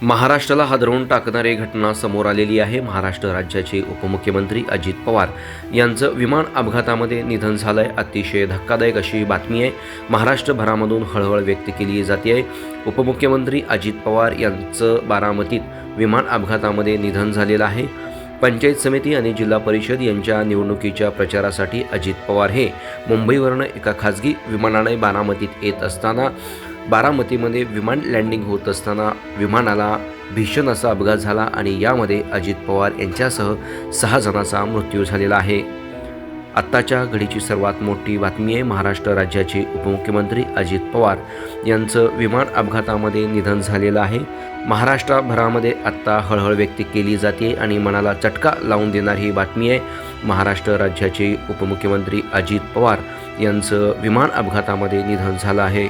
महाराष्ट्राला हादरवून टाकणारी घटना समोर आलेली आहे। महाराष्ट्र राज्याचे उपमुख्यमंत्री अजित पवार यांचं विमान अपघातामध्ये निधन झालं आहे। अतिशय धक्कादायक अशी बातमी आहे। महाराष्ट्रभरामधून हळहळ व्यक्त केली जाते आहे। उपमुख्यमंत्री अजित पवार यांचं बारामतीत विमान अपघातामध्ये निधन झालेलं आहे। पंचायत समिती आणि जिल्हा परिषद यांच्या निवडणुकीच्या प्रचारासाठी अजित पवार हे मुंबईवरून एका खाजगी विमानाने बारामतीत येत असताना बारामतीमध्ये विमान लँडिंग होत असताना विमानाला भीषण असा अपघात झाला आणि यामध्ये अजित पवार यांच्यासह 6 जणांचा मृत्यू झालेला आहे। आत्ताच्या घडीची सर्वात मोठी बातमी आहे। महाराष्ट्र राज्याचे उपमुख्यमंत्री अजित पवार यांचं विमान अपघातामध्ये निधन झालेलं आहे। महाराष्ट्रभरामध्ये आत्ता हळहळ व्यक्त केली जाते आणि मनाला चटका लावून देणारी ही बातमी आहे। महाराष्ट्र राज्याचे उपमुख्यमंत्री अजित पवार यांचं विमान अपघातामध्ये निधन झालं आहे।